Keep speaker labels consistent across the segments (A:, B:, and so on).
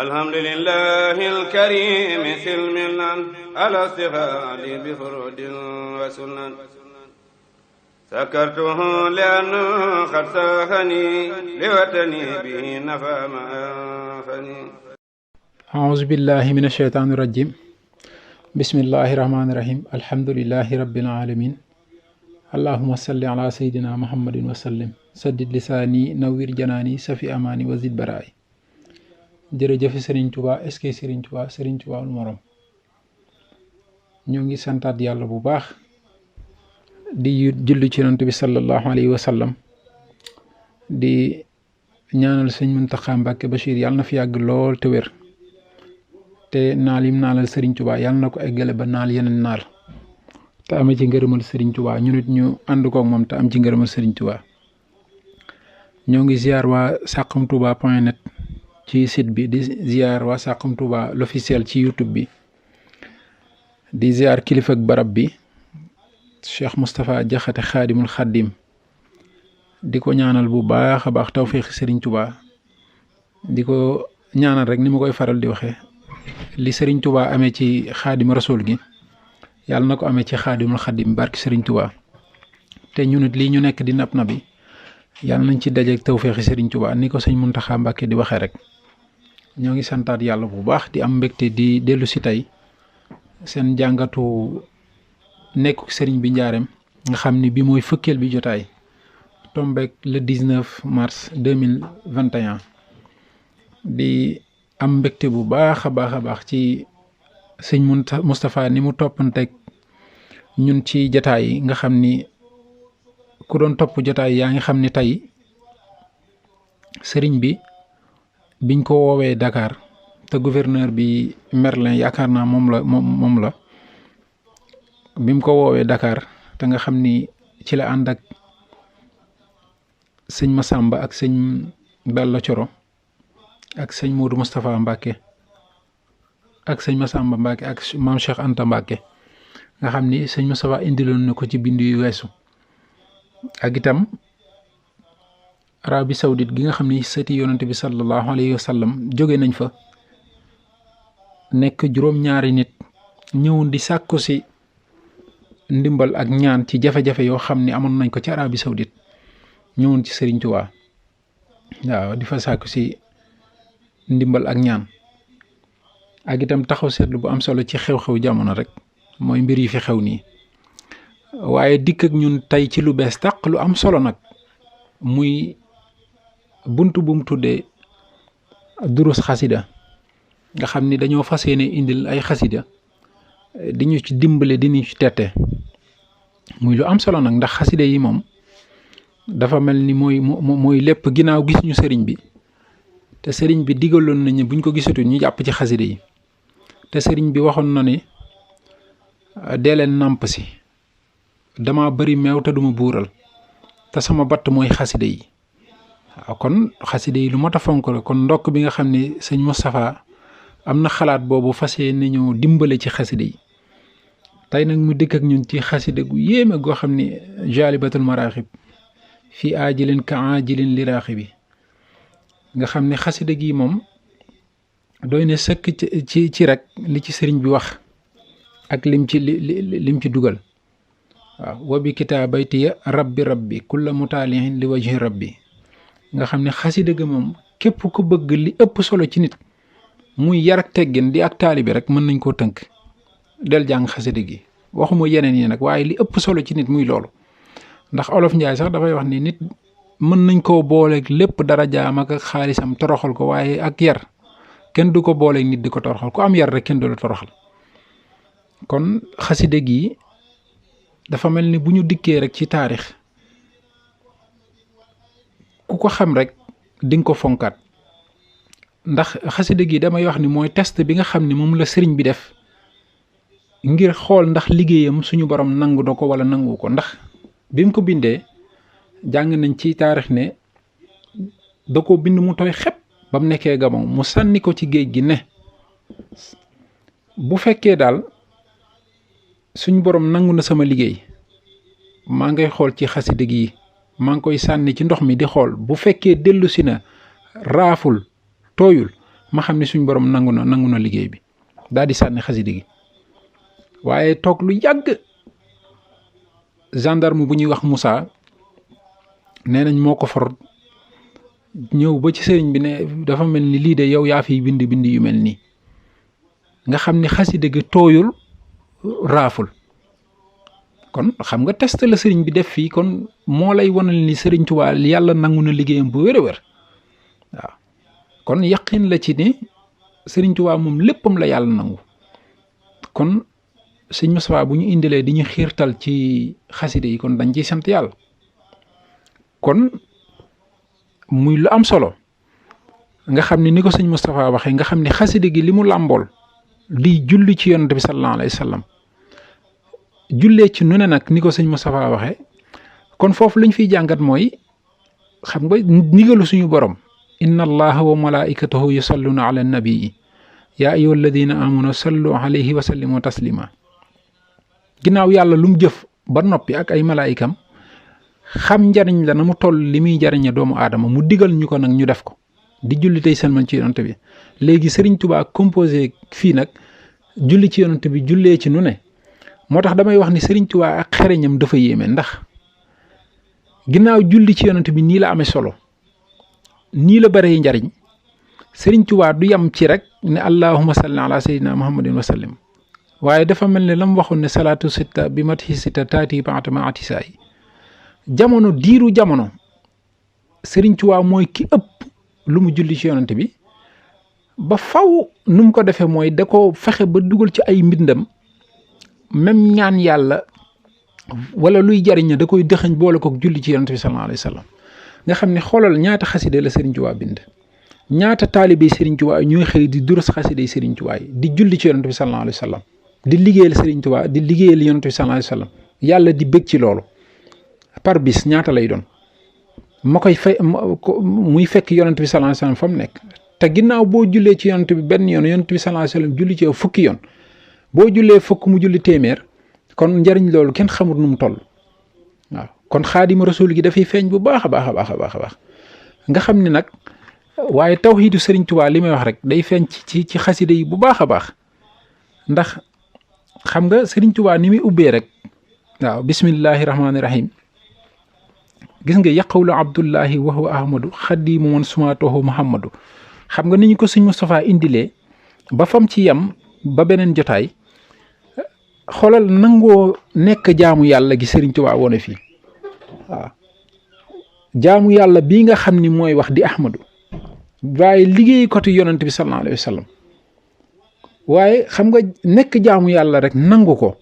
A: alhamdulillahi alkarim silmilan ala stifadi bi furudin wa sunan sakartuhu lianna qad sahani liwatani bihi nafa ma anfani
B: a'uuzu billahi mina shaytaani rajim bismillahi rahmaani rahim alhamdulillahi rabbil alamin allahumma salli ala sayyidina muhammadin wa sallim saddid lisaani nawwir janaani safi amaani wa zid baraay. jërëjëf Serigne Touba est-ce que Serigne Touba lu morom ñoo ngi santaat yàlla bu baax di julli ci Yonent bi sallallahu alayhi wa sallam di ñaanal sëñ Muntaxa Mbàkke Bachir yàlla na fi yàgg lool te wér te naal yim naalal Serigne Touba yàlla na ko eggale ba naal yeneen naal te amee ci ngërëmal Serigne Touba ñu nit ñu ànd koog moom te am ci ngërëmal Serigne Touba. ñoo ngi ziar waa saxumtouba.net ci site bi di ziar waa Saxum Touba l'officiel ci YouTube bi di ziar kilifa ak barab bi Cheikh Moustapha Jaxate xaadimul xaddim di ko ñaanal bu baax a baax tawféexi Serigne Touba di ko ñaanal rek ni ma koy faral di waxee li Serigne Touba amee ci xaadim rasul gi yàlla na ko amee ci xaadimul xaddim barki Serigne Touba te ñun it lii ñu nekk di nab nabi yàlla nañ ci dajeeg tawféexi Serigne Touba ni ko sëñ Muntaxa Mbàkke di waxee rek. ñoo ngi santaat yàlla bu baax di am mbégte di dellu si tey seen jàngatu nekku sëriñ bi njaareem nga xam ni bi mooy fëkkeel bi jotaay tombeek le 19 mars 2021 di am mbégte bu baax a baax ci sëñ Moustapha ni mu toppanteeg ñun ci jotaay yi nga xam ni ku doon topp jotaay yaa ngi xam ni tey sëriñ bi biñ ko woowee Dakar te gouverneur bi Merlin yaakaar naa moom la bi mu ko woowee Dakar te nga xam ni ci la ànd ak sëñ Massamba ak sëñ Balla Coro ak sëñ Modou Moustapha Mbacke ak sëñ Massamba Mbacke ak maam Cheikh Anta Mbacke nga xam ni sëñ Moustapha indiloon na ko ci bind yu weesu ak itam Arabie Saoudite gi nga xam ni sëti yonante bi sallallahu alayhi wa sallam jóge nañ fa nekk juróom-ñaari nit ñëwoon di sàkku si ndimbal ak ñaan ci jafe-jafe yoo xam ni amoon nañ ko ci Arabie Saoudite ñëwoon ci Serigne Touba waaw di fa sàkku si ndimbal ak ñaan ak itam taxaw seetlu bu am solo ci xew-xew jamono rek mooy mbir yi fi xew nii waaye dikk ak ñun tey ci lu bees tàq lu am solo nag muy bunt bu mu tuddee durus xasida nga xam ni dañoo fas yéene indil ay xasida di ñu ci dimbale di ñu ci tette muy lu am solo nag ndax xasida yi moom dafa mel ni mooy lépp ginnaaw gis ñu sëriñ bi te sëriñ bi digaloon nañu buñ ko gisatu ñu jàpp ci xasida yi te sëriñ bi waxoon na ni dee leen nàmp si dama bari meew te duma buural te sama batt mooy xasida yi waaw kon xasida yi lu mot a fonk la kon ndokk bi nga xam ne sëñ Moustapha am na xalaat boobu fas yéene ñëw dimbale ci xasida yi tey nag mu dikk ak ñun ci xasida gu yéeme goo xam ne jaalibatul maraaxib fii aajilin ka aajilin li raaxibi nga xam ne xasida gi moom doy na sëkk ci rek li ci sëriñ bi wax ak lim ci dugal waaw wa bi kitaabaytiya rabbi kulla mutaalihin li wajhi rabbi nga xam ne xasida ga moom képp ku bëgg li ëpp solo ci nit muy yar ak teggin di ak taalibi rek mën nañ koo tënk del jàng xasida gi waxuma yeneen yi nag waaye li ëpp solo ci nit muy loolu ndax olof Njaay sax dafay wax ni nit mën nañ koo booleeg lépp dara jaam ak xaalisam toroxal ko waaye ak yar kenn du ko booleeg nit di ko toroxal ku am yar rek kenn du la toroxal kon xasida gi dafa mel ni bu ñu dikkee rek ci taarix ku ko xam rek di nga ko fonkaat ndax xasida gi damay wax ni mooy test bi nga xam ni moom la sëriñ bi def ngir xool ndax liggéeyam suñu borom nangu na ko wala nangu ko ndax bi mu ko bindee jàng nañ ci taarix ne da ko bind mu tooy xepp ba mu nekkee Gabon mu sànni ko ci géej gi ne bu fekkee daal suñu borom nangu na sama liggéey maa ngay xool ci xasida gi maa ngi koy sànni ci ndox mi di xool bu fekkee dellu si na raaful tooyul ma xam ne suñ borom nangu na liggéey bi daal di sànni xasida gi waaye toog lu yàgg gendarme bu ñuy wax Moussa nee nañ moo ko for ñëw ba ci sëriñ bi ne dafa mel ni lii de yow yaa fiy bind yu mel nii nga xam ni xasida gi tooyul raaful kon xam nga test la sëriñ bi def fii kon moo lay wanal ni sëriñ Tuubaa yàlla nangu na liggéeyam bu wér a wér waaw kon yaqin la ci ni sëriñ Tuubaa moom léppam la yàlla nangu kon sëñ Moustapha bu ñu indilee di ñu xiirtal ci xasida yi kon dañ ciy sant yàlla kon muy lu am solo nga xam ne ni ko sëñ Moustapha waxee nga xam ne xasida gi li mu làmbool di julli ci yonent bi sallallahu alayhi wa sallam jullee ci nu ne nag ni ko sëñ Moustapha waxee kon foofu lañ fiy jàngat mooy xam nga ndigalu suñu borom inna allaha wa malaikatahu yusalluna ala nabii yaa ayyuha alladina amanu sallu alayhi wa sallimu taslima ginnaaw yàlla lu mu jëf ba noppi ak ay malaayikam xam njariñ la na mu toll li muy jariñe doomu aadama mu digal ñu ko nag ñu def ko di julli tey sëlmal ci yonent bi léegi Sëriñ Tuubaa composé fii nag julli ci yonent bi jullee ci nu ne moo tax damay wax ni Sëriñ Tuubaa ak xereñam dafa yéeme ndax ginnaaw julli ci yonent bi nii la amee solo nii la bëree njariñ Sëriñ Tuubaa du yam ci rek ne allahumma salli ala sayyidina muhammadin wa sallim waaye dafa mel ne la mu waxoon ne salaatu sitta bi mati sitta taati baatama atisaay jamono diiru jamono Sëriñ Tuubaa mooy ki ëpp lu mu julli ci yonent bi ba faw nu mu ko defee mooy da ko fexe ba dugal ci ay mbindam même ñaan yàlla wala luy jariñ da koy dëxëñ boole ko julli ci yonent bi sallallahu alayhi wa sallam nga xam ne xoolal ñaata xaside la Sëriñ Tuubaa bind ñaata taalibe Sëriñ Tuubaa ñooy xëy di duras xaside Sëriñ Tuubaa yi di julli ci yonent bi sallallahu alayhi wa sallam di liggéeyal Sëriñ Tuubaa di liggéeyal yonent bi sallallahu alayhi wa sallam yàlla di bëgg ci loolu par bis ñaata lay doon ma koy fay muy fekk yonent bi sallallahu alayhi wa sallam fa mu nekk te ginnaaw boo jullee ci yonent bi benn yoon yonent bi sallallahu alayhi wa sallam julli ci yow fukki yoon boo jullee fukk mu julli téeméer kon njariñ loolu kenn xamul nu mu toll waaw kon xaadimu rasul gi dafay feeñ bu baax a baax a baax a baax a baax nga xam ne nag waaye tawhiidu Sëriñ Tuubaa li may wax rek day feeñ ci xaside yi bu baax a baax ndax xam nga Sëriñ Tuubaa ni muy ubbee rek waaw bismillahi rahmaani rahim gis nga yaqulu abdullahi wa huwa ahmadu xadimu man sumaatuhu muhammadu xam nga ni ñu ko sëñ Moustapha indilee ba fam ci yem ba beneen jotaay xoolal nangoo nekk jaamu yàlla gi Sëriñ Tuubaa woone fii waaw jaamu yàlla bii nga xam ni mooy wax di ahmadu waaye liggéey ko yonent bi sallallahu alayhi wa sallam waaye xam nga nekk jaamu yàlla rek nangu ko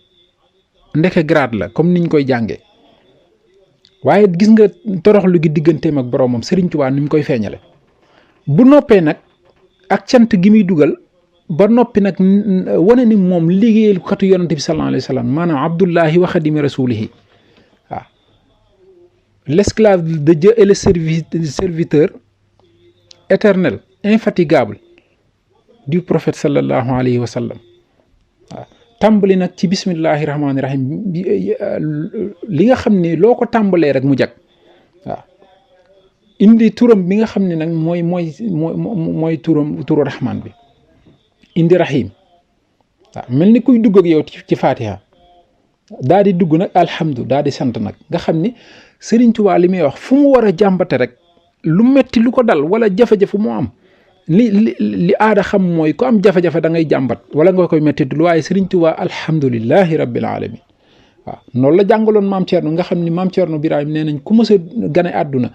B: ndeke grade la comme niñ koy jànge waaye gis nga toroxlu gi digganteem ak boroomam Sëriñ Tuubaa ni mu koy feeñale bu noppee nag ak cant gi muy dugal ba noppi nag wane ni moom liggéeyal katu yonante bi sallallahu alayhi wa sallam maanaam abdullahi wa xadimi rasulihi waaw l'esclave de Dieu et le serviteur éternel infatigable du prophète sallallahu alayhi wa sallam waaw tàmbali nag ci bismillahi rahmaani rahim li nga xam ne loo ko tàmbalee rek mu jag waaw indi turam bi nga xam ne nag mooy turu rahmaan bi indi rahim waaw mel ni kuy dugg ak yow ci fatiha daa di dugg nag alhamdu daa di sant nag nga xam ni Sëriñ Tuubaa li muy wax fu mu war a jàmbate rek lu metti lu ko dal wala jafe-jafe mu am li aada xam mooy ku am jafe-jafe da ngay jàmbat wala nga koy metti dul waaye Sëriñ Tuubaa alhamdulillahi rabbil alamin waaw noonu la jàngaloon maam Thierno nga xam ni maam Thierno Birahim nee nañ ku mës a gane àdduna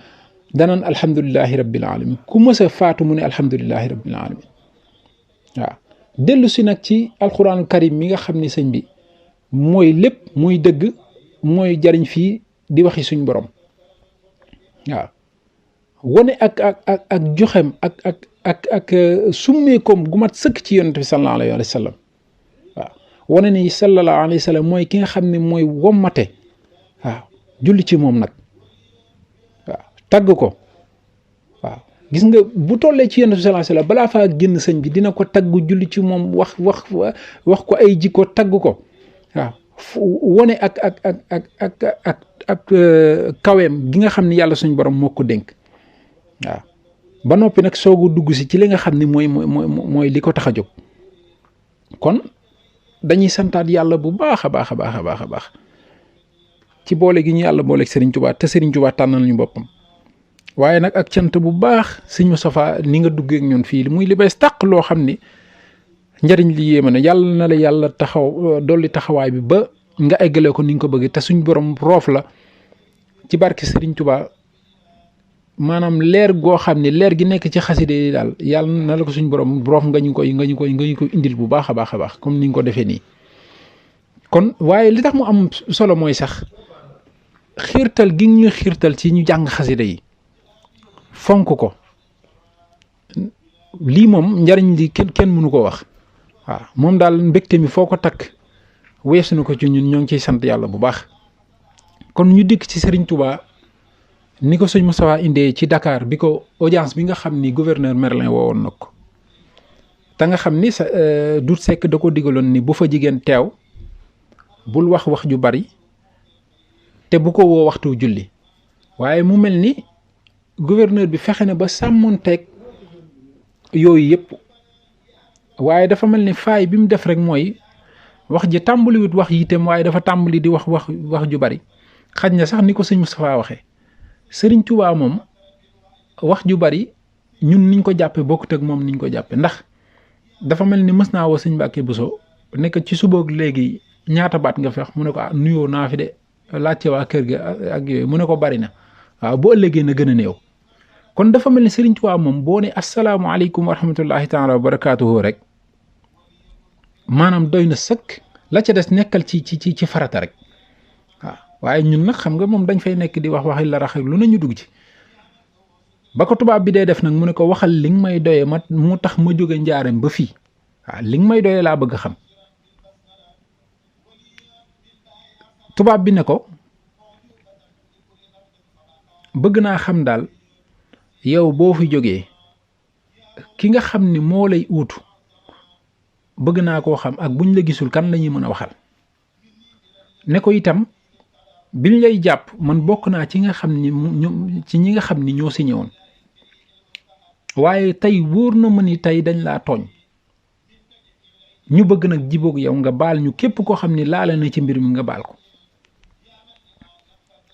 B: danaan alhamdulillahi rabbil alamin ku mës a faatu mu ne alhamdulillahi rabbil alamin waaw dellu si nag ci alquranul karim mi nga xam ni sëñ bi mooy lépp muy dëgg mooy jariñ fii di waxi suñ borom waaw wane ak joxem ak summeekoom gu mat sëkk ci yonent bi sallallahu alayhi wa sallam waaw wane ni sallallahu alayhi wa sallam mooy ki nga xam ne mooy wommate waaw julli ci moom nag waaw tagg ko waaw gis nga bu tollee ci yonent bi sallallahu alayhi wa sallam balaa faa génn sëñ bi dina ko tagg julli ci moom wax ko ay jikko tagg ko waaw wane ak kaweem gi nga xam ne yàlla suñ borom moo ko dénk waaw ba noppi nag soogu dugg si ci li nga xam ni mooy li ko tax a jóg. kon dañuy santaat yàlla bu baax a baax a baax a baax a baax ci boole gi ñu yàlla booleeg Serigne Touba te Serigne Touba tànnal ñu boppam. waaye nag ak cant bu baax sëñ Moustapha ni nga duggee ak ñun fii muy li bees tàq loo xam ni njariñ li yéeme na yàlla na la yàlla dolli taxawaay bi ba nga eggale ko ni nga ko bëggee te suñ borom roof la ci barke Serigne Touba maanaam leer goo xam ne leer gi nekk ci xaside yi daal yàlla na la ko suñ borom roof nga ñu koy indil bu baax a baax a baax comme ni nga ko defee nii. kon waaye li tax mu am solo mooy sax xiirtal gi ñu xiirtal ci ñu jàng xaside yi fonk ko lii moom njariñ li kenn mënu ko wax. waaw moom daal mbégte mi foo ko takk weesu na ko ci ñun ñoo ngi ciy sant yàlla bu baax. kon ñu dikk ci Serigne Touba ni ko sëñ Moustapha indee ci Dakar bi ko audience bi nga xam ni gouverneur Merlin woowoon na ko te nga xam ni Dut Seck da ko digaloon ni bu fa jigéen teew bul wax ju bari te bu ko woo waxtu julli. waaye mu mel ni gouverneur bi fexe na ba sàmmonteeg yooyu yëpp. waaye dafa mel ni faay bi mu def rek mooy wax ji tàmbaliwut wax yitam waaye dafa tàmbali di wax ju bari xaj na sax ni ko sëñ Moustapha waxee Serigne Touba moom wax ju bari ñun niñ ko jàppe bokkut ak moom niñ ko jàppe ndax dafa mel ni mës naa woo sëñ Mbàkke Buso nekk ci suboog léegi ñaata baat nga fi wax mu ne ko nuyoo naa fi de laajte waa kër ga ak yooyu mu ne ko bari na waaw bu ëllëgee na gën a néew. kon dafa mel ni Serigne Touba moom boo ne asalaamaaleykum wa rahmatullahi taala wa barakaatuhu rek maanaam doy na sëkk la ca des nekkal ci farata rek waaw waaye ñun nag xam nga moom dañ fay nekk di waxi la rax lu nañu dugg ci. ba ko tubaab bi dee def nag mu ne ko waxal li nga may doyee mu tax ma jóge njaareem ba fii waaw li nga may doyee laa bëgg xam. tubaab bi ne ko bëgg naa xam daal yow boo fi jógee ki nga xam ni moo lay uutu bëgg naa koo xam ak buñ la gisul kan lañuy mën a waxal. ne ko itam biñ lay jàpp man bokk naa ci nga xam ni ñi nga xam ni ñoo signé woon waaye tey wóor na ma ni tey dañ laa tooñ ñu bëgg nag jiboog yow nga baal ñu képp koo xam ni laale na ci mbir mi nga baal ko.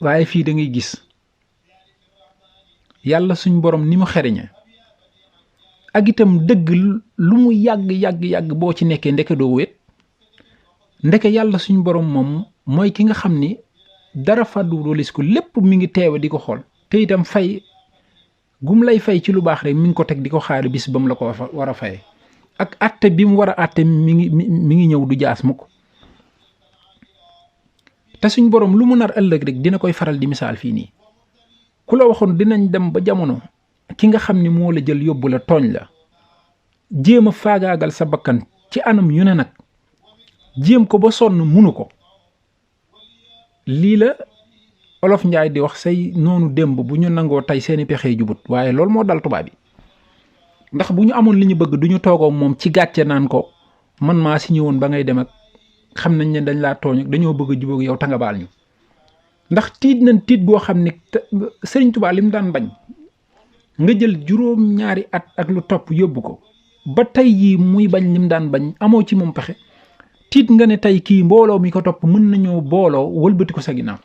B: waaye fii da ngay gis yàlla suñ borom ni mu xereñe ak itam dëgg lu mu yàgg boo ci nekkee ndeke doo wéet ndeke yàlla suñ borom moom mooy ki nga xam ni dara fàddu doolis ko lépp mi ngi teewe di ko xool te itam fay gum lay fay ci lu baax rek mi ngi ko teg di ko xaari bis ba mu la ko war a faye ak àtte bi mu war a àtte mi ngi ñëw du jaas mukk te suñ borom lu mu nar ëllëg rek dina koy faral di misaal fii nii ku la waxoon dinañ dem ba jamono ki nga xam ni moo la jël yóbbu la tooñ la jéem a faagaagal sa bakkan ci anam yu ne nag jéem ko ba sonn munu ko. lii la Olof Njaay di wax say noonu démb bu ñu nangoo tey seeni pexe jubut waaye loolu moo dal tubaab bi ndax bu ñu amoon li ñu bëgg du ñu toogoo moom ci gàcce naan ko man maa si ñëwoon ba ngay dem ak xam nañ ne dañ laa tooñ ak dañoo bëgg a jubóog yow tanga baal ñu ndax tiit nañ tiit goo xam ne Sëriñ Tuubaa li mu daan bañ nga jël juróom-ñaari at ak lu topp yóbbu ko ba tey jii muy bañ li mu daan bañ amoo ci moom pexe tiit nga ne tey kii mbooloo mi ko topp mën nañoo booloo wëlbati ko sa ginnaaw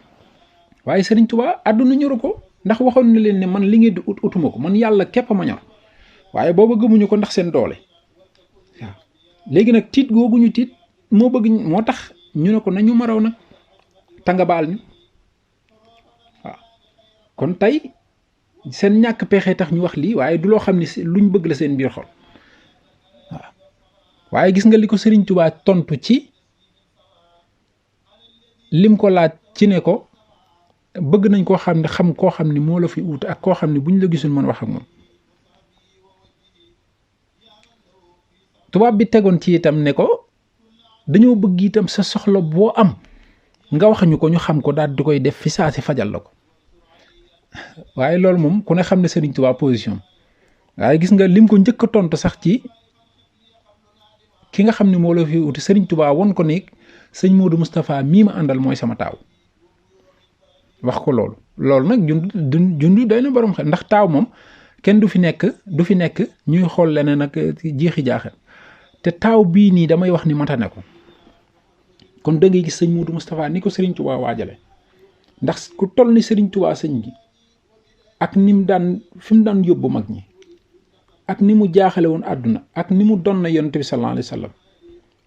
B: waaye Sëriñ Tuubaa àdduna ñoru ko ndax waxoon na leen ne man li ngeen di utuma ko man yàlla képp ma ñor waaye booba gëmuñu ko ndax seen doole waaw léegi nag tiit googu ñu tiit moo bëgg moo tax ñu ne ko nañu maraw nag tanga baal ñu waaw kon tey seen ñàkk pexe tax ñu wax lii waaye du loo xam ne luñ bëgg la seen biir xol waaw waaye gis nga li ko Sëriñ Tuubaa tontu ci lim ko laaj ci ne ko bëgg nañ koo xam ne xam koo xam ne moo la fi ut ak koo xam ne buñ la gisul mën wax ak moom tubaab bi tegoon ci itam ne ko dañoo bëgg itam sa soxla boo am nga wax ñu ko ñu xam ko daal di koy def fi saa si fajal la ko waaye loolu moom ku ne xam ne Sëriñ Tuubaa position waaye gis nga lim ko njëkk a tontu sax ci ki nga xam ne moo la fi uti Sëriñ Tuubaa won ko ne sëñ Modou Moustapha mii ma àndal mooy sama taaw wax ko loolu nag jundu doy na borom xel ndax taaw moom kenn du fi nekk ñuy xool leneen ak jeexi jaaxe te taaw bii nii damay wax ni matane ko kon da ngay gis sëñ Modou Moustapha ni ko Serigne Touba waajale ndax ku toll ni Serigne Touba sëñ bi ak ni mu daan fi mu daan yóbbu mag ñi ak ni mu jaaxale woon àdduna ak ni mu doon na yonent bi sallallahu alayhi wa sallam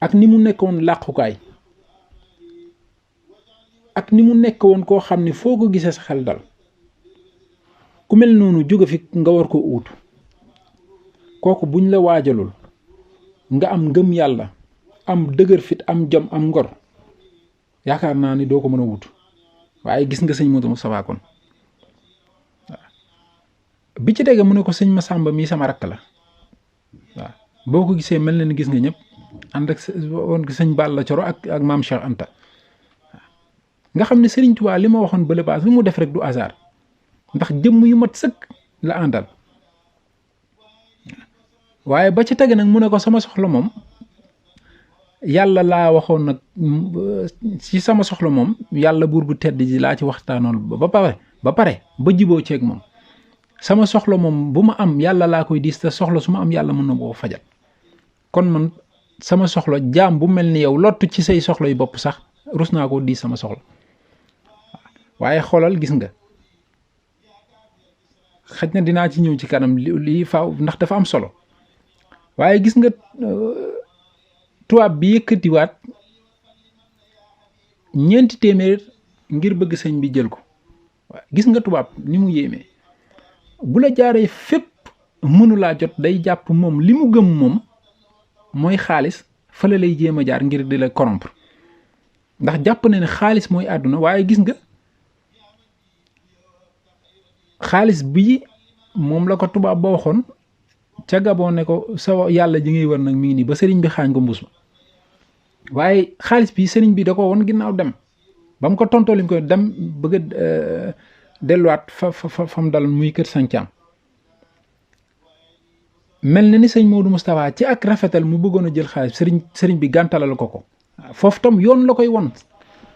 B: ak ni mu nekkoon làqukaay ak ni mu nekk woon koo xam ne foo ko gisee sa xel dal ku mel noonu jóge fi nga war ko uutu kooku buñ la waajalul nga am ngëm yàlla am dëgër fit am jom am ngor yaakaar naa ni doo ko mën a wut waaye gis nga sëñ Modou Moustapha kon waaw bi ci dégg mu ne ko sëñ Massamba mii sama rakk la waaw boo ko gisee mel na ni gis nga ñëpp ànd ak woon ko sëñ Balla Coro ak maam Cheikh Anta nga xam ne Serigne Touba li ma waxoon bële baas li mu def rek du hasard ndax jëmm yu mat sëkk la àndal waaye ba ci tege nag mu ne ko sama soxla moom yàlla laa waxoon nag ci sama soxla moom yàlla buur bu tedd ji laa ci waxtaanoon ba pare ba jiboo ceeg moom sama soxla moom bu ma am yàlla laa koy diis te soxla su ma am yàlla mën na koo fajal kon man sama soxla jaam bu mel ni yow lottu ci say soxla yu bopp sax rus naa koo diis sama soxla waaye xoolal gis nga xaj na dinaa ci ñëw ci kanam lii faaw ndax dafa am solo waaye gis nga tubaab bi yëkkatiwaat 400 ngir bëgg sëñ bi jël ko waaw gis nga tubaab ni mu yéemee bu la jaaree fépp mënulaa jot day jàpp moom li mu gëm moom mooy xaalis fële lay jéem a jaar ngir di la corrompre ndax jàpp na ne xaalis mooy àdduna waaye gis nga xaalis bii moom la ko tubaab ba waxoon ca Gabon ne ko sa yàlla ji ngay wër nag mi ngi nii ba sëriñ bi xaañ ko mbuus ma waaye xaalis bi sëriñ bi da ko woon ginnaaw dem ba mu ko tontoo lim ko dem bëgg a delluwaat fa mu dal muy kër Santhiam mel na ni sëñ Modou Moustapha ci ak rafetal mu bëggoon a jël xaalis sëriñ bi gàntalal ko foofu tam yoon la koy won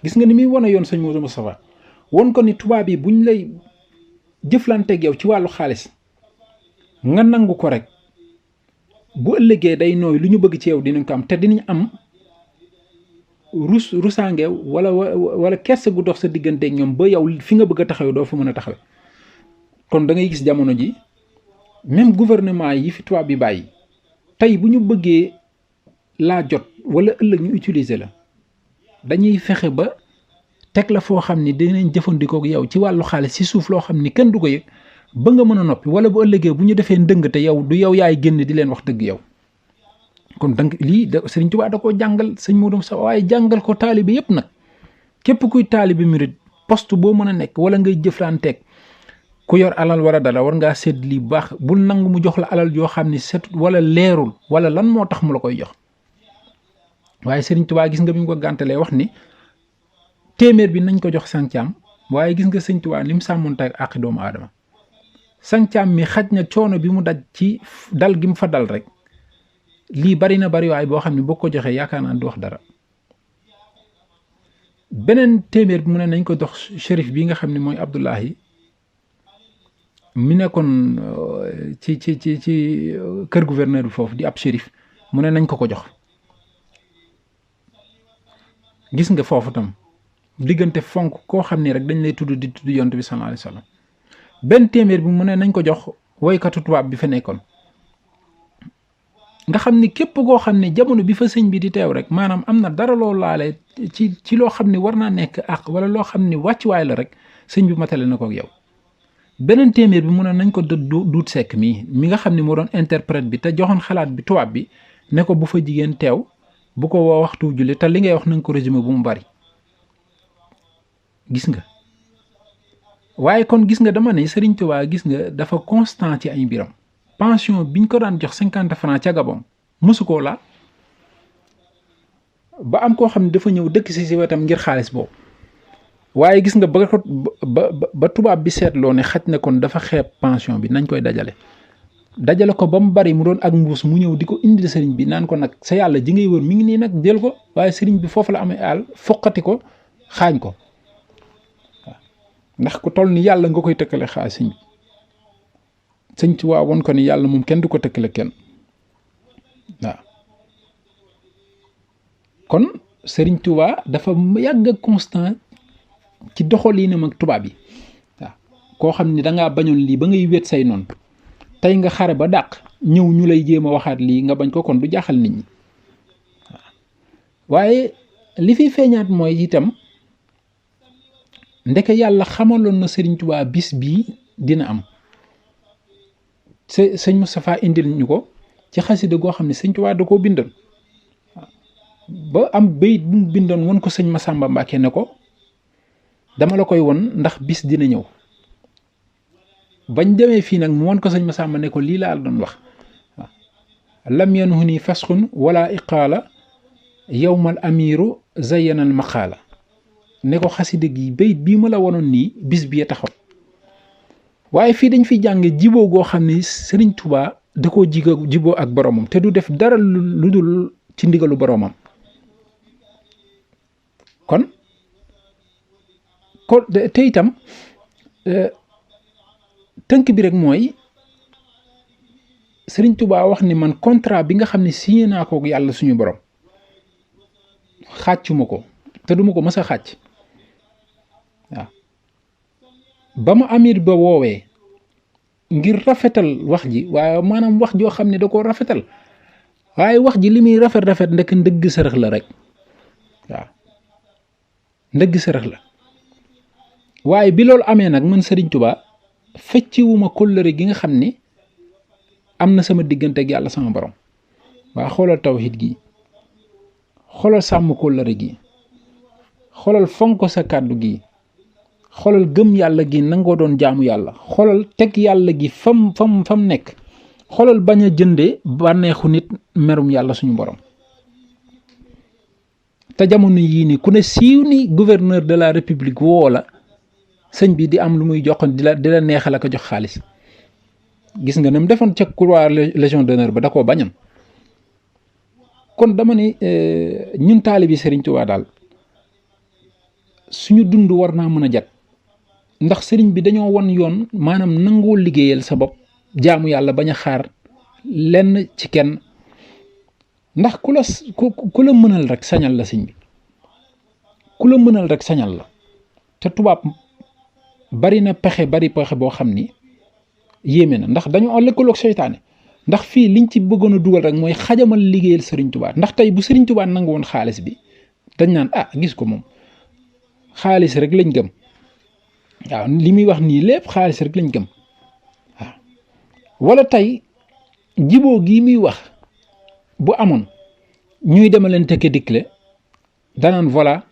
B: gis nga ni muy wane yoon sëñ Modou Moustapha won ko ni tubaab yi buñ lay jëflanteeg yow ci wàllu xaalis nga nangu ko rek bu ëllëgee day nooy lu ñu bëgg ci yow dinañ ko am te dinañ am rusaange wala kerse gu dox sa digganteeg ñoom ba yow fi nga bëgg a taxaw doo fa mën a taxawe kon da ngay gis jamono ji même gouvernement yi fi tubaab bi bàyyi tey bu ñu bëggee laa jot wala ëllëg ñu utiliser la dañuy fexe ba teg la foo xam ni dinañ jëfandikoo ak yow ci wàllu xaalis ci suuf loo xam ni kenn du ko yëg ba nga mën a noppi wala bu ëllëgee bu ñu defee ndëng te yow du yow yaay génn di leen wax dëgg yow kon donc lii Sëriñ Tuubaa da koo jàngal sëñ Modou Moustapha waaye jàngal ko taalibe yépp nag képp kuy taalibe murid poste boo mën a nekk wala ngay jëflanteeg ku yor alal wala dara war ngaa sédd lii bu baax bul nangu mu jox la alal yoo xam ni setut wala leerul wala lan moo tax mu la koy jox waaye Sëriñ Tuubaa gis nga bi mu ko gàntalee wax ni téeméer bi nañ ko jox Santhiam waaye gis nga Sëriñ Tuubaa ni mu sàmmoonte ak doomu aadama Santhiam mi xaj na coono bi mu daj ci dal gi mu fa dal rek lii bari na bari waaye boo xam ne boo ko joxee yaakaar naa du wax dara beneen téeméer bi mu ne nañ ko jox shérif bi nga xam ne mooy Abdoulahi mi nekkoon ci kër gouverneur bi foofu di ab shérif mu ne nañ ko jox gis nga foofu tam diggante fonk koo xam ni rek dañ lay tudd di tudd yonent bi sallallahu alayhi wa sallam benn téeméer bi mu ne nañ ko jox woykatu tubaab bi fa nekkoon nga xam ni képp koo xam ne jamono bi fa sëñ bi di teew rek maanaam am na dara loo laale ci loo xam ne war naa nekk ak wala loo xam ne wàccuwaay la rek sëñ bi matale na ko ak yow beneen téeméer bi mu ne nañ ko duut sekk mi nga xam ne moo doon interprète bi te joxoon xalaat bi tubaab bi ne ko bu fa jigéen teew bu ko woo waxtu julli te li ngay wax na nga ko résumé bu mu bari gis nga waaye kon gis nga dama ne Serigne Touba gis nga dafa constant ci ay mbiram pension biñ ko daan jox 50 francs ca Gabon mësu koo laa ba am koo xam ne dafa ñëw dëkk si wetam ngir xaalis boobu waaye gis nga ba tubaab bi seetloo ne xaj na kon dafa xeeb pension bi nañ koy dajale ko ba mu bari mu doon ak mbuus mu ñëw di ko indil sëriñ bi naan ko nag sa yàlla ji ngay wër mi ngi nii nag jël ko waaye sëriñ bi foofu la amee àll foqati ko xaañ ko waaw ndax ku toll ni yàlla nga koy tëkkale xaalis sëriñ bi sëñ Tuubaa won ko ni yàlla moom kenn du ko tëkkale kenn waaw kon sëriñ Tuubaa dafa yàgg ak constant ci doxalinam ak tubaab yi waaw koo xam ni dangaa bañoon lii ba ngay wét say noonu tey nga xare ba dàq ñëw ñu lay jéem a waxaat lii nga bañ ko kon du jaaxal nit ñi waaye li fi feeñaat mooy itam ndeke yàlla xamaloon na sëriñ Tuubaa bis bii dina am sëñ Moustapha indil ñu ko ci xasida goo xam ne sëñ Tuubaa da koo bindoon ba am bayit bu mu bindoon won ko sëñ Masamba Mbàkke ne ko dama la koy won ndax bis dina ñëw bañ demee fii nag mu won ko sëñ Masamba ne ko lii laa doon wax waaw lam yanhuni fasxun wala iqaala yowmal amiru zayanal maqaala ne ko xasida gi bayit bii ma la wonoon nii bis bi taxaw waaye fii dañ fi jàng jiboo goo xam ne sëriñ Tuubaa da koo jiboo ak boromam te du def dara lu dul ci ndigalu boromam kon te itam tënk bi rek mooy sëriñ Tuubaa wax ni man contrat bi nga xam ne signé naa ko yàlla suñu borom xàccuma ko te duma ko mës a xàcc waaw ba ma amir ba woowee ngir rafetal wax ji waaye maanaam wax joo xam ne da koo rafetal waaye wax ji li muy rafet ndekk ndëgg sërëx la rek waaw ndëgg sërëx la waaye bi loolu amee nag man sëriñ Tuubaa fecciwuma kóllëre gi nga xam ni am na sama diggante ak yàlla sama borom waa xoolal tawhid gi xoolal sàmm kóllëre gi xoolal fonk sa kàddu gi xoolal gëm yàlla gi nangoo doon jaamu yàlla xoolal teg yàlla gi fam nekk xoolal bañ a jënde bànneexu nit merum yàlla suñu borom te jamono yii ni ku ne siiw ni gouverneur de la république woo la sëñ bi di am lu muy joxoon di la neexal ak a jox xaalis gis nga ne mu defoon ca croix légion d'honneur ba da koo bañam kon dama ni ñun taalibi Sëriñ Tuubaa daal suñu dund war naa mën a jag ndax sëriñ bi dañoo won yoon maanaam nangoo liggéeyal sa bopp jaamu yàlla bañ a xaar lenn ci kenn ndax ku la mënal rek sañal la sëñ bi ku la mënal rek sañal la te tubaab bari na pexe boo xam ni yéeme na ndax dañoo lëkkaloog seytaane ndax fii liñ ci bëggoon a dugal rek mooy xajamal liggéeyal sëriñ Tuubaa ndax tey bu sëriñ Tuubaa nangu woon xaalis bi dañ naan gis ko moom xaalis rek lañ gëm waaw li muy wax nii lépp xaalis rek lañ gëm waaw wala tey jiboo gii muy wax bu amoon ñuy demalante ke dikkle danaan voilà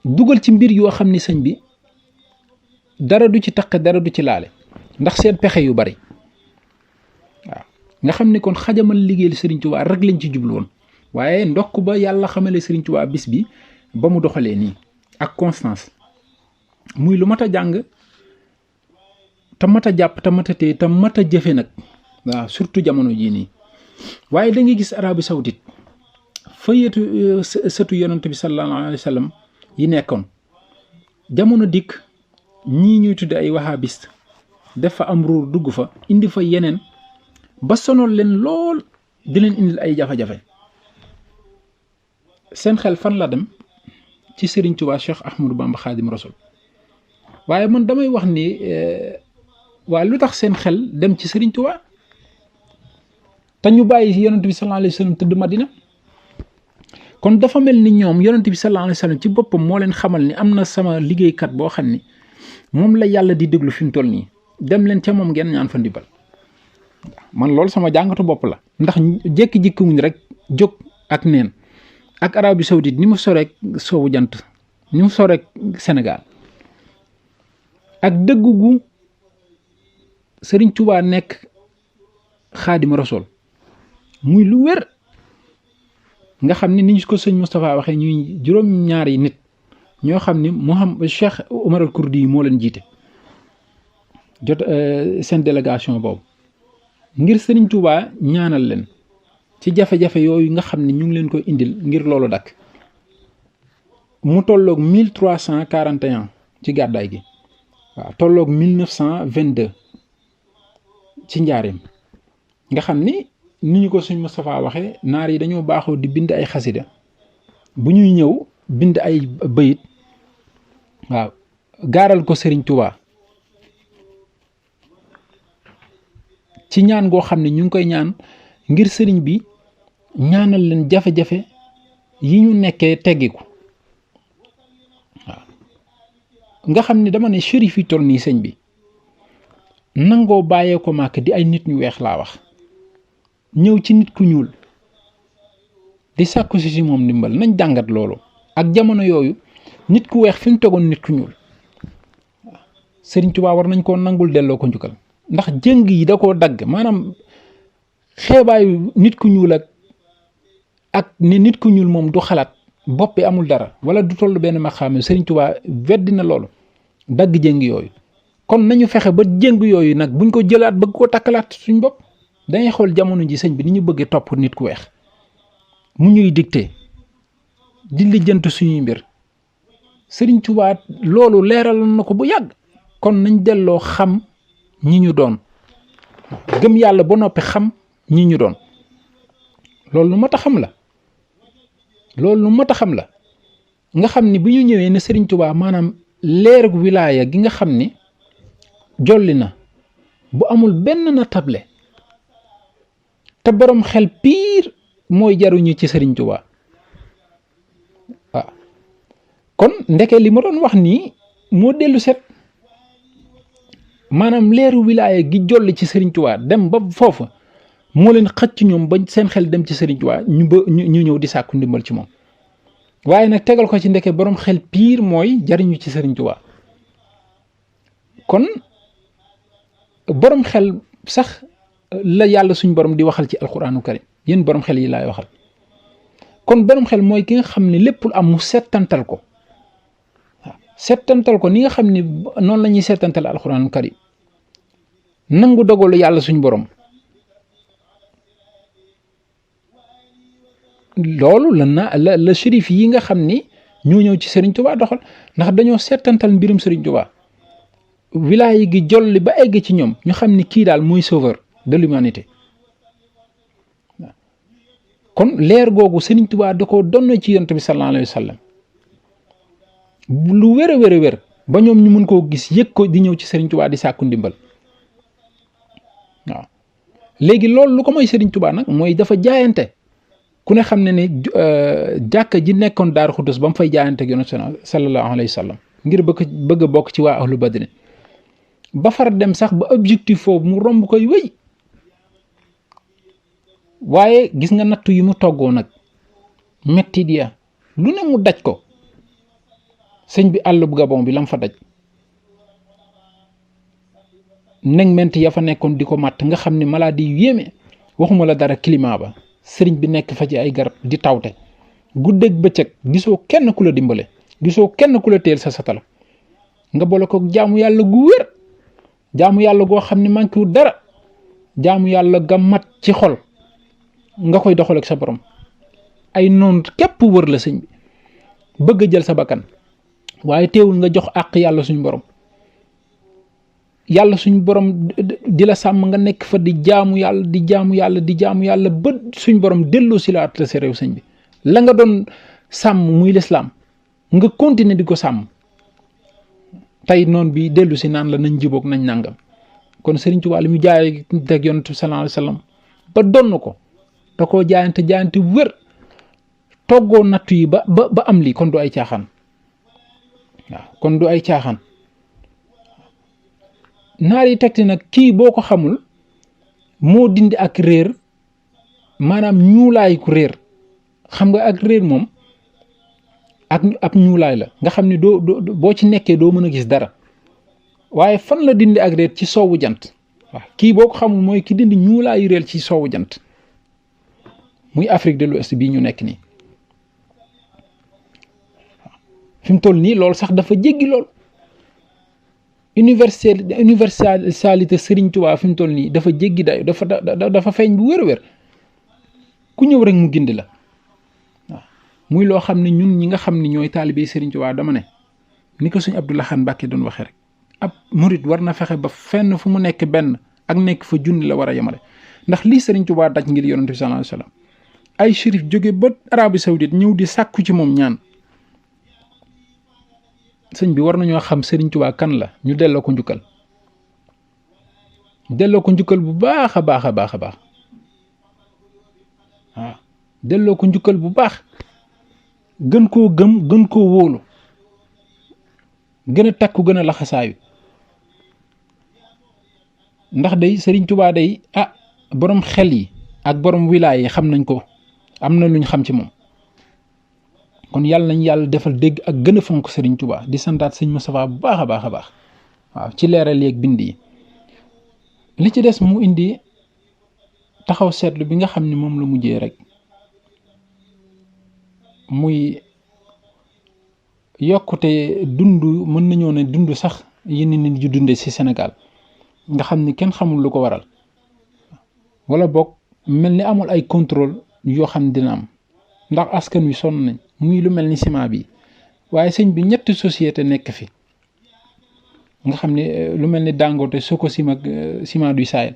B: dugal ci mbir yoo xam ni sëñ bi dara du ci taq dara du ci laale ndax seen pexe yu bari waaw nga xam ni kon xajamal liggéeyal sëriñ Tuubaa rek lañ ci jublu woon waaye ndokk ba yàlla xamale sëriñ Tuubaa bis bi ba mu doxalee nii ak constance muy lu mat a jàng te mat a jàpp te mat a téye te mat a jëfe nag waaw surtout jamono jii nii waaye da ngay gis Arabie Saoudite fa yetu sëtu yonent bi sallallahu alayhi wa sallam yi nekkoon jamono dikk ñii ñuy tudde ay wahabiste def fa am ruur dugg fa indi fa yeneen ba sonol leen lool di leen indil ay jafe-jafe seen xel fan la dem ci Serigne Touba Cheikh Ahmadou Bamba Khadim Rasoul waaye man damay wax ni waa lu tax seen xel dem ci Serigne Touba te ñu bàyyi yonent bi sallallahu alayhi wa sallam tëdd Madina kon dafa mel ni ñoom yonent bi sallallahu alayhi wa sallam ci boppam moo leen xamal ni am na sama liggéeykat boo xam ni moom la yàlla di déglu fi mu toll nii dem leen ca moom ngeen ñaan fa ndimbal man loolu sama jàngatu bopp la ndax jékki-jékki wuñ rek jóg ak neen ak Arabie Saoudite ni mu soreek soowu jant ni mu soreek Sénégal ak dëggu gu Serigne Touba nekk Xaadimu Rasuul muy lu wér nga xam ni ñu ko sëñ Moustapha waxee ñuy juróom-ñaari nit ñoo xam ni Mouhamed Cheikh Omar al Kurdi yi moo leen jiite jot seen délégation boobu ngir Serigne Touba ñaanal leen ci jafe-jafe yooyu nga xam ne ñu ngi leen koy indil ngir loolu dakk mu tolloog 1341 ci gàddaay gi waaw tolloog 1922 ci njaareem nga xam ni ñu ko suñ Moustapha waxee naar yi dañoo baaxoo di bind ay xasida bu ñuy ñëw bind ay bayit waaw gaaral ko Serigne Touba ci ñaan goo xam ne ñu ngi koy ñaan ngir sëriñ bi ñaanal leen jafe-jafe yi ñu nekkee teggiku waaw nga xam ne dama ne shérif yi toll nii sëñ bi nangoo bàyyee ko màkk di ay nit ñu weex laa wax ñëw ci nit ku ñuul di sàkku si moom ndimbal nañ jàngat loolu ak jamono yooyu nit ku weex fi mu tegoon nit ku ñuul Sëriñ Tuubaa war nañ koo nangul delloo ko njukkal ndax jëng yi da koo dagg maanaam xeebaayu nit ku ñuul ak ne nit ku ñuul moom du xalaat bopp bi amul dara wala du toll benn maqaam Sëriñ Tuubaa weddi na loolu dagg jëng yooyu kon nañu fexe ba jëng yooyu nag buñ ko jëlaat bëgg koo takkalaat suñ bopp dangay xool jamono ji sëñ bi ni ñu bëggee topp nit ku weex mu ñuy dicté di lijjant suñuy mbir Sëriñ Tuubaa loolu leeraloon na ko bu yàgg kon nañ delloo xam ñi ñu doon gëm yàlla ba noppi xam ñi ñu doon loolu lu mat a xam la loolu lu mat a xam la nga xam ni bu ñu ñëwee ne Sëriñ Tuubaa maanaam leerug wilaaya gi nga xam ni jolli na bu amul benn na table te borom xel piir mooy jaruñu ci Sëriñ Tuubaa waaw kon ndeke li ma doon wax nii moo dellu set maanaam leeru wilaaya gi jolli ci Sëriñ Tuubaa dem ba foofu moo leen xëcc ñoom ba seen xel dem ci Sëriñ Tuubaa ñu ñëw di sàkku ndimbal ci moom waaye nag tegal ko ci ndeke borom xel piir mooy jariñu ci Sëriñ Tuubaa kon borom xel sax la yàlla suñ borom di waxal ci alquraanu karim yéen borom xel yi laay waxal kon borom xel mooy ki nga xam ne lépp lu am mu settantal ko waaw settantal ko ni nga xam ne noonu la ñuy settantal alquraanu karim nangu dogalu yàlla suñ borom loolu la shérif yi nga xam ni ñoo ñëw ci Sëriñ Tuubaa doxal ndax dañoo settantal mbirum Sëriñ Tuubaa wilaaya gi jolli ba egg ci ñoom ñu xam ni kii daal mooy sauveur de l'humanité kon leer googu Sëriñ Tuubaa da ko donn ci Yonent bi sallallahu alayhi wa sallam lu wér a wér a wér ba ñoom ñu mun koo gis yëg ko di ñëw ci Sëriñ Tuubaa di sàkku ndimbal waaw léegi loolu lu ko mooy Sëriñ Tuubaa nag mooy dafa jaayante ku ne xam ne ne jàkka ji nekkoon Daaru Xuddus ba mu fay jaayante ak Yonent sallallahu alayhi wa sallam ngir bëgg a bokk ci waa ahlu badrin ba far dem sax ba objectif foofu mu romb koy wéy waaye gis nga nattu yi mu toggoo nag metti dia lu ne mu daj ko sëñ bi àll bu Gabon bi lam fa daj neg ment ya fa nekkoon di ko màtt nga xam ne maladie yu yéeme waxuma la dara climat ba sëriñ bi nekk fa ci ay garab di tawte guddeeg bëccëg gisoo kenn ku la dimbale gisoo kenn ku la teel sa satala nga boole ko jaamu yàlla gu wér jaamu yàlla goo xam ne manqué wu dara jaamu yàlla ga mat ci xol nga koy doxal ak sa borom ay noon képp wër la sëñ bi bëgg a jël sa bakkan waaye teewul nga jox àq yàlla suñu borom yàlla suñu borom di la sàmm nga nekk fa di jaamu yàlla di jaamu yàlla di jaamu yàlla ba suñu borom delloo si la at la sa réew sëñ bi la nga doon sàmm muy lislaam nga continuer di ko sàmm tey noonu bi dellu si naan la nañ jiboog nañ nàngam kon Sëriñ Tuubaa li mu jaay teg Yonent bi sallallahu alayhi wa sallam ba donn ko da koo jaayante wér toggoo nattu yi ba am lii kon du ay caaxaan waaw kon du ay caaxaan naar yi tegti nag kii boo ko xamul moo dindi ak réer maanaam ñuulaay ku réer xam nga ak réer moom ak ab ñuulaay la nga xam ne doo boo ci nekkee doo mën a gis dara waaye fan la dindi ak réer ci soowu jant waaw kii boo ko xamul mooy ki dindi ñuulaayu réer ci soowu jant muy Afrique de l'Ouest bii ñu nekk nii waaw fi mu toll nii loolu sax dafa jéggi lool universalité Sëriñ Tuubaa fi mu toll nii dafa jéggi dayo dafa feeñ bu wér a wér ku ñëw rek mu gindi la waaw muy loo xam ne ñun ñi nga xam ne ñooy taalibe Sëriñ Tuubaa dama ne ni ko suñ Abdou Lahad Mbacké doon waxee rek ab murit war na fexe ba fenn fu mu nekk benn ak nekk fa junni la war a yemale ndax lii Sëriñ Tuubaa daj ngir yonent bi sallallahu alayhi wasallam ay shérif jóge ba Arabie Saoudite ñëw di sàkku ci moom ñaan sëñ bi war nañoo xam Sëriñ Tuubaa kan la ñu delloo ko njukkal bu baax a baax a baax a baax waaw delloo ko njukkal bu baax gën koo gëm gën koo wóolu gën a takku gën a laxasaayu ndax day Sëriñ Tuubaa day borom xel yi ak borom wilaay yi xam nañ ko am na luñ xam ci moom kon yàlla nañ yàlla defal dégg ak gën a fonk Sëriñ Tuubaa di santaat sëñ Moustapha bu baax a baax a baax waaw ci leeral yeeg bind yi li ci des mu indi taxaw seetlu bi nga xam ni moom la mujjee rek muy yokkute dund mën nañoo ne dund sax yenn nit yu dunde ci Sénégal nga xam ni kenn xamul lu ko waral wala boog mel ni amul ay contrôle yoo xam ne dina am ndax askan wi sonn nañ muy lu mel ni ciment bi waaye sëñ bi ñetti société nekk fi nga xam ne lu mel ni Dangote Sococim ak Ciment du Sahel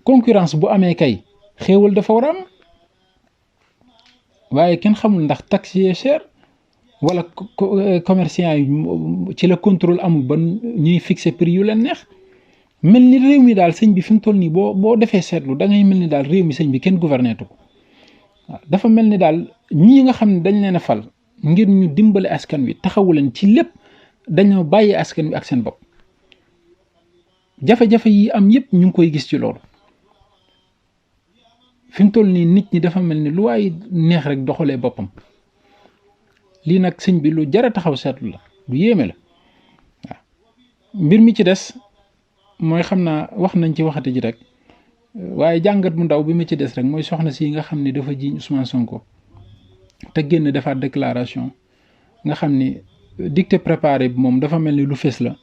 B: concurrence bu amee kay xéewal dafa war a am waaye kenn xamul ndax taxe yi cher wala commerçant yi ci la contrôle amul ba ñuy fixer prix yu leen neex mel ni réew mi daal sëñ bi fi mu toll nii boo defee seetlu da ngay mel ni daal réew mi sëñ bi kenn gouvernetu ko waaw dafa mel ni daal ñii nga xam ne dañ leen a fal ngir ñu dimbale askan wi taxawu leen ci lépp dañoo bàyyi askan wi ak seen bopp jafe-jafe yi am yëpp ñu ngi koy gis ci loolu fi mu toll nii nit ñi dafa mel ni lu waay neex rek doxalee boppam lii nag sëñ bi lu jar a taxaw seetlu la lu yéeme la waaw mbir mi ci des mooy xam naa wax nañ ci waxati ji rek waaye jàngat mu ndaw bi ma ci des rek mooy soxna si nga xam ne dafa jiiñ Ousmane Sonko te génn defaat déclaration nga xam ni dicté préparé bi moom dafa mel ni lu fës la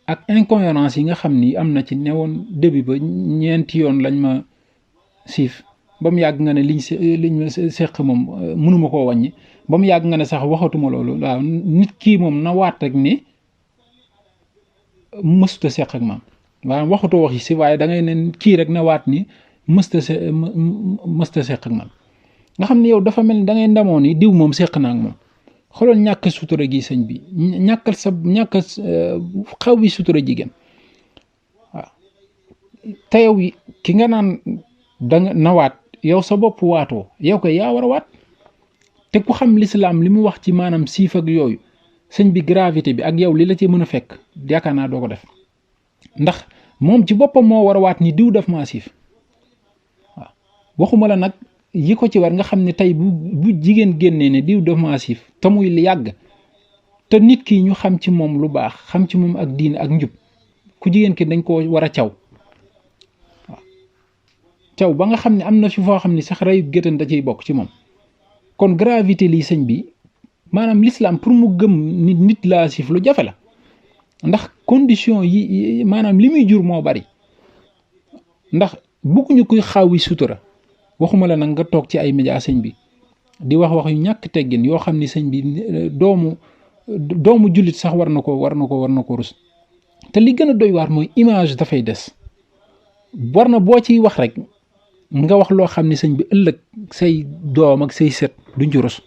B: ak incohérence yi nga xam ni am na ci newoon début ba ñeenti yoon lañ ma siif ba mu yàgg nga ne liñ ma seq moom mënuma koo wàññi ba mu yàgg nga ne sax waxatuma loolu waaw nit kii moom na waat rek ni mësuta seq ak maam waaw waxutoo wax yi si waaye da ngay ne kii rek na waat ni mësta seq ak maam nga xam ne yow dafa mel ni da ngay ndamoo ni diw moom seq naa ak moom xoolal ñàkk sutura gi sëñ bi ñàkk xaw bi sutura jigéen waaw te yow ki nga naan danga na waat yow sa bopp waatoo yow ko yaa war a waat te ku xam lislaam li mu wax ci maanaam siif ak yooyu sëñ bi gravité bi ak yow li la ci mën a fekk yaakaar naa doo ko def ndax moom ci boppam moo war a waat ni diw daf maa siif waaw waxuma la nag yi ko ci war nga xam ne tey bu jigéen génnee ne diw daf maa siif te muy yàgg te nit ki ñu xam ci moom lu baax xam ci moom ak diine ak njub ku jigéen ki dañ koo war a caw waaw caw ba nga xam ne am na fi foo xam ne sax reyu géttan da ciy bokk ci moom kon gravité lii sëñ bi maanaam l'islam pour mu gëm nit laa siif lu jafe la ndax condition yi maanaam li muy jur moo bari ndax bëgguñu koy xaawi sutura waxuma la nag nga toog ci ay média sëñ bi di wax yu ñàkk teggin yoo xam ni sëñ bi doomu jullit sax war na ko rus te li gën a doy waar mooy image dafay des war na boo ciy wax rek nga wax loo xam ni sëñ bi ëllëg say doom ak say set duñ ci rus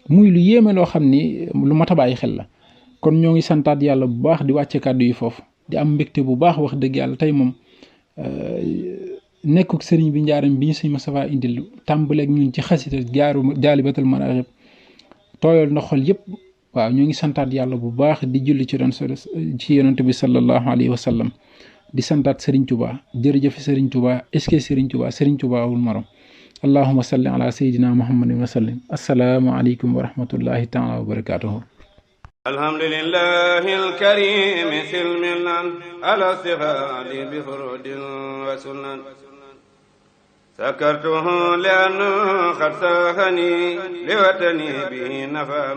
B: muy lu yéeme loo xam ni lu mat a bàyyi xel la kon ñoo ngi santaat yàlla bu baax di wàcce kàddu yi foofu di am mbégte bu baax wax dëgg yàlla tey moom nekkuk sëriñ bi njaaram bi ñu sëñ Moustapha indil tàmbaleeg ñun ci xasida jaalibatul maraaxib tooyal na xol yëpp waaw ñoo ngi santaat yàlla bu baax di julli ci yonent bi sallallahu alayhi wa sallam di santaat Serigne Touba jërëjëf Serigne Touba est-ce que Serigne Touba wul morom allahumma salli ala sayyidina muhammadin wa sallim assalaamu aleykum wa rahmatullahi taala wa barakatuhu
A: alhamdulillahi alkarim silmilan ala sihadi bi furudin wa sunan sakartuhu li'annahu qad sahani liwatani bihi nafa